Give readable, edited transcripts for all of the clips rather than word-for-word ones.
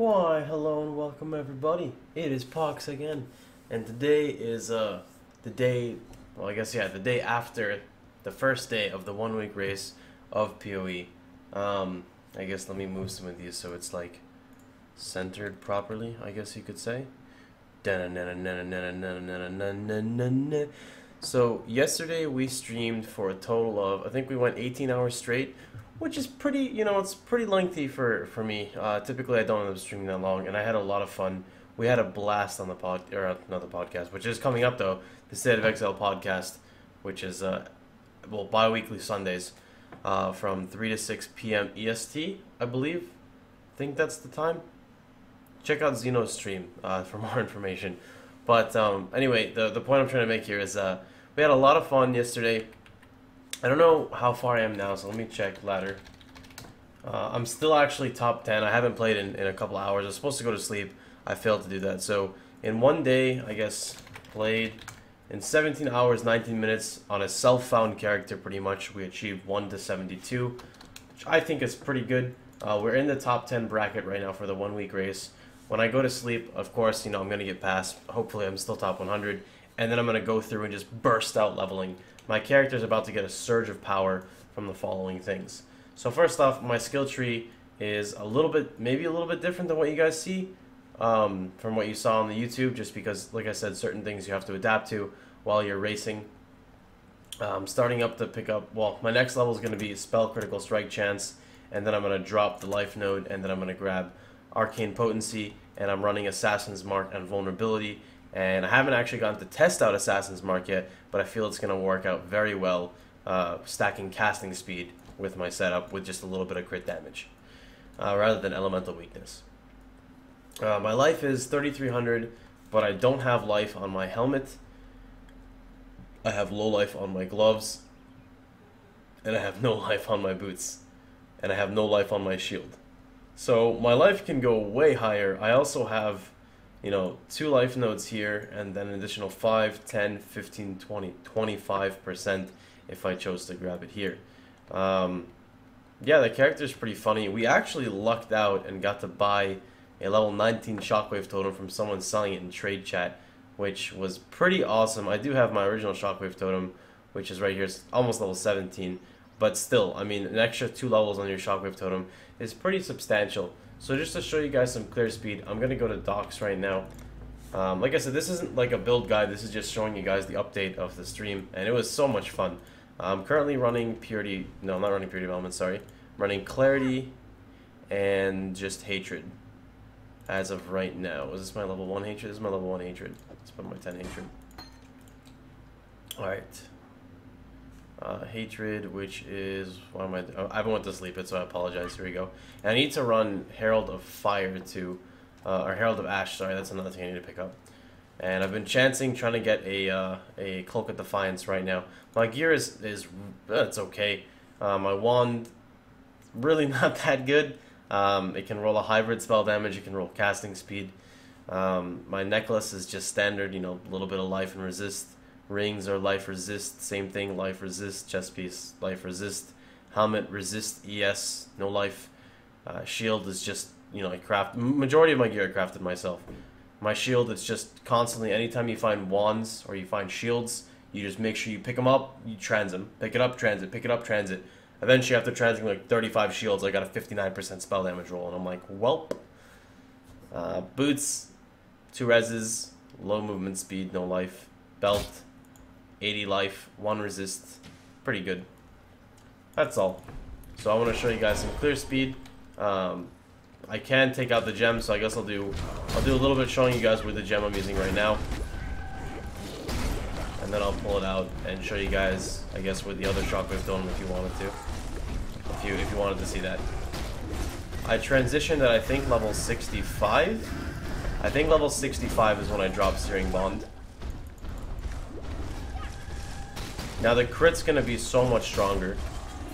Why, hello and welcome everybody. It is Pohx again, and today is the day, well I guess yeah, the day after the first day of the 1 week race of PoE. I guess let me move some of these so it's like centered properly, I guess you could say. So yesterday we streamed for a total of, I think we went 18 hours straight, which is pretty, it's pretty lengthy for me. Typically I don't end up streaming that long, and I had a lot of fun. We had a blast on the not the podcast, which is coming up though, the State of Exile podcast, which is, bi-weekly Sundays, from 3 to 6 p.m. EST, I believe. I think that's the time. Check out Zeno's stream for more information. But anyway, the point I'm trying to make here is we had a lot of fun yesterday. I don't know how far I am now, so let me check ladder. I'm still actually top 10. I haven't played in a couple hours. I was supposed to go to sleep. I failed to do that. So in one day, I guess, played in 17 hours, 19 minutes on a self-found character pretty much. We achieved 1 to 72, which I think is pretty good. We're in the top 10 bracket right now for the 1 week race. When I go to sleep, of course, I'm going to get past. Hopefully I'm still top 100. And then I'm going to go through and just burst out leveling. My character is about to get a surge of power from the following things. So first off, my skill tree is maybe a little bit different than what you guys see from what you saw on the YouTube, just because, like I said, certain things you have to adapt to while you're racing. Starting up to pick up, my next level is going to be spell critical strike chance, and then I'm going to drop the life node, and then I'm going to grab arcane potency, and I'm running assassin's mark and vulnerability. And I haven't actually gotten to test out Assassin's Mark yet, but I feel it's going to work out very well, stacking casting speed with my setup with just a little bit of crit damage, rather than elemental weakness. My life is 3,300, but I don't have life on my helmet. I have low life on my gloves, and I have no life on my boots, and I have no life on my shield. So my life can go way higher. I also have 2 life nodes here, and then an additional 5, 10, 15, 20, 25% if I chose to grab it here. Yeah, the character is pretty funny. We actually lucked out and got to buy a level 19 shockwave totem from someone selling it in trade chat, which was pretty awesome. I do have my original shockwave totem, which is right here. It's almost level 17, but still, I mean, an extra 2 levels on your shockwave totem is pretty substantial. So just to show you guys some clear speed, I'm going to go to docs right now. Like I said, this isn't like a build guide, this is just showing you guys the update of the stream, and it was so much fun. I'm currently running Purity, no, I'm not running Purity Development, sorry. I'm running Clarity and just Hatred as of right now. Was this my level 1 Hatred? This is my level 1 Hatred. Let's put my 10 Hatred. Alright. Hatred, which is, what am I haven't went to sleep it, so I apologize. Here we go. And I need to run Herald of Fire to, or Herald of Ash, sorry, that's another thing I need to pick up. And I've been chancing, trying to get a Cloak of Defiance right now. My gear is it's okay. My wand, really not that good. It can roll a hybrid spell damage, it can roll casting speed. My necklace is just standard, a little bit of life and resist. Rings are life resist, same thing, life resist. Chest piece, life resist. Helmet resist, ES, no life. Shield is just, majority of my gear I crafted myself. My shield, it's just constantly, anytime you find wands or you find shields, you just make sure you pick them up, you trans them. Pick it up, transit, pick it up, transit. Eventually after transing like 35 shields, I got a 59% spell damage roll, and I'm like, welp. Boots, 2 reses, low movement speed, no life. Belt, 80 life, 1 resist, pretty good. That's all. So I want to show you guys some clear speed. I can take out the gem, so I guess I'll do a little bit showing you guys with the gem I'm using right now, and then I'll pull it out and show you guys, I guess, with the other shockwave totem if you wanted to, if you wanted to see that. I transitioned at I think level 65. I think level 65 is when I dropped Searing Bond. Now the crit's gonna be so much stronger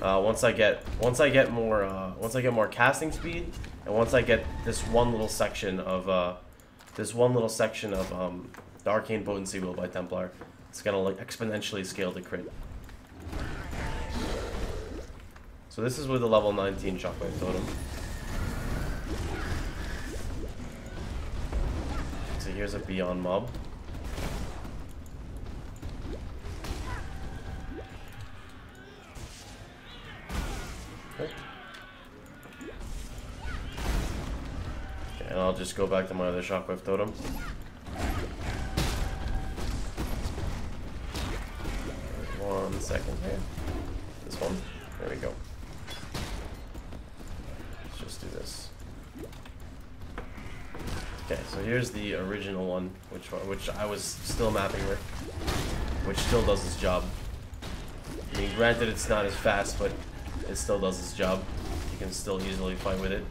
once I get more casting speed, and once I get this one little section of the arcane potency wheel by Templar. It's gonna like exponentially scale the crit. So this is with the level 19 shockwave totem. here's a Beyond Mob. Okay. And I'll just go back to my other Shockwave Totem. One second here. This one. There we go. Let's just do this. Okay, so here's the original one, which I was still mapping with, which still does its job. I mean, granted it's not as fast, but it still does its job. You can still easily fight with it.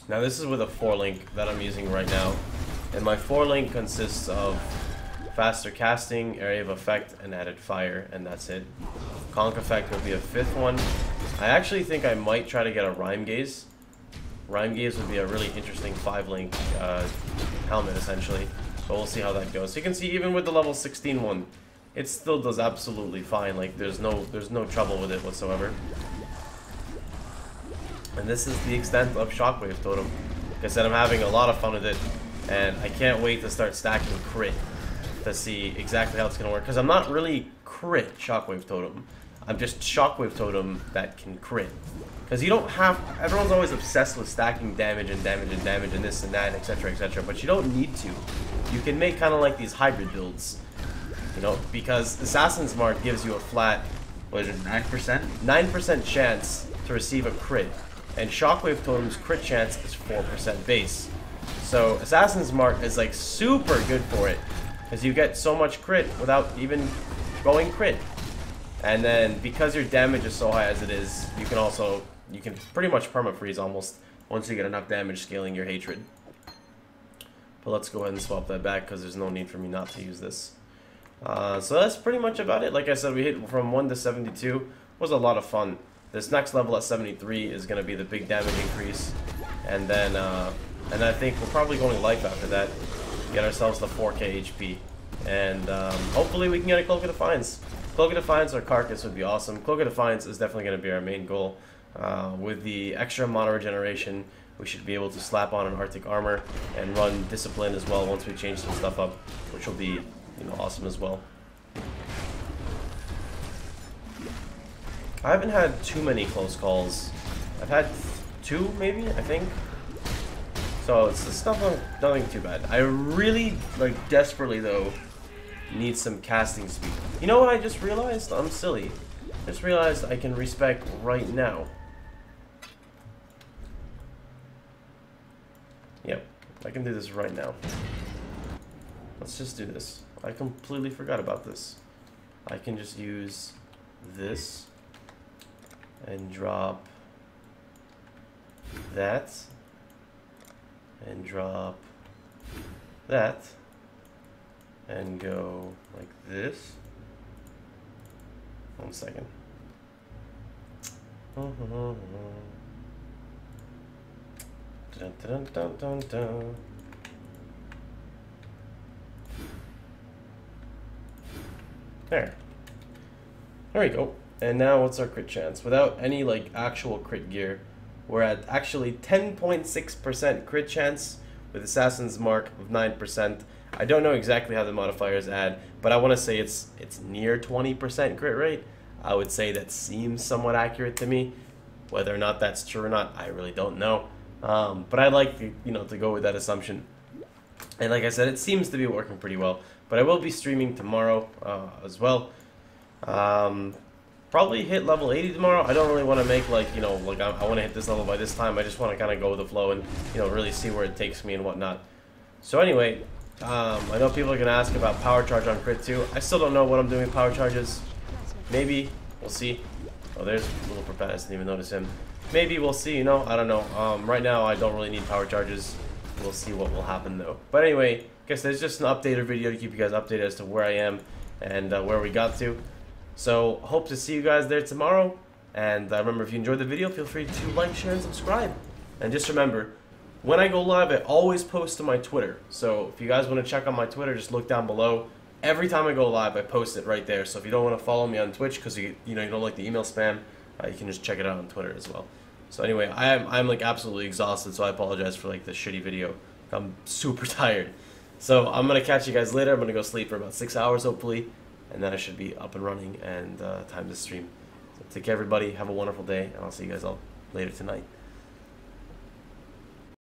Now this is with a 4-link that I'm using right now, and my 4-link consists of faster casting, area of effect, and added fire, and that's it. Conk effect will be a 5th one. I actually think I might try to get a Rhyme Gaze. Rhyme Gaze would be a really interesting 5-link helmet, essentially. But we'll see how that goes. So you can see, even with the level 16 one, it still does absolutely fine. Like, there's no trouble with it whatsoever. And this is the extent of Shockwave Totem. Like I said, I'm having a lot of fun with it, and I can't wait to start stacking crit to see exactly how it's going to work. Because I'm not really crit Shockwave Totem. I'm just Shockwave Totem that can crit. Because you don't have... Everyone's always obsessed with stacking damage and damage and damage and this and that, etc., etc. But you don't need to. You can make kind of like these hybrid builds. You know, because Assassin's Mark gives you a flat, what is it, 9%? 9% chance to receive a crit. And Shockwave Totem's crit chance is 4% base. So Assassin's Mark is like super good for it, because you get so much crit without even going crit. And then because your damage is so high as it is, you can pretty much perma-freeze almost once you get enough damage scaling your hatred. But let's go ahead and swap that back, because there's no need for me not to use this. So that's pretty much about it. Like I said, we hit from 1 to 72. It was a lot of fun. This next level at 73 is going to be the big damage increase, and then I think we're probably going life after that. Get ourselves the 4k HP, and hopefully we can get a Cloak of Defiance. Cloak of Defiance or Carcass would be awesome. Cloak of Defiance is definitely going to be our main goal. With the extra mana regeneration, we should be able to slap on an Arctic Armor and run Discipline as well once we change some stuff up, which will be, you know, awesome as well. I haven't had too many close calls. I've had 2, maybe, I think. So it's nothing too bad. I really, like, desperately, though, need some casting speed. You know what I just realized? I'm silly. I just realized I can respec right now. Yep, I can do this right now. Let's just do this. I completely forgot about this. I can just use this and drop that and drop that and go like this. 1 second. Dun, dun, dun, dun, dun. There we go. And now what's our crit chance? Without any like actual crit gear, we're at actually 10.6% crit chance with Assassin's Mark of 9%. I don't know exactly how the modifiers add, but I want to say it's near 20% crit rate. I would say that seems somewhat accurate to me. Whether or not that's true or not, I really don't know. But I like to go with that assumption. And like I said, it seems to be working pretty well. But I will be streaming tomorrow as well. Probably hit level 80 tomorrow. I don't really want to make like I want to hit this level by this time. I just want to kind of go with the flow and really see where it takes me and whatnot. So anyway, I know people are gonna ask about power charge on crit too. I still don't know what I'm doing with power charges. Maybe we'll see. Oh, there's little Perpetus. Didn't even notice him. Maybe we'll see. I don't know. Right now I don't really need power charges. We'll see what will happen though. But anyway, I guess there's just an updated video to keep you guys updated as to where I am and where we got to. So, hope to see you guys there tomorrow. And remember, if you enjoyed the video, feel free to like, share, and subscribe. And just remember, when I go live, I always post to my Twitter. So, if you guys want to check out my Twitter, just look down below. Every time I go live, I post it right there. So, if you don't want to follow me on Twitch because you don't like the email spam, you can just check it out on Twitter as well. So, anyway, I'm like absolutely exhausted, so I apologize for like the shitty video. I'm super tired. So I'm gonna catch you guys later. I'm gonna go sleep for about 6 hours hopefully, and then I should be up and running and time to stream. So take care everybody. Have a wonderful day, and I'll see you guys all later tonight.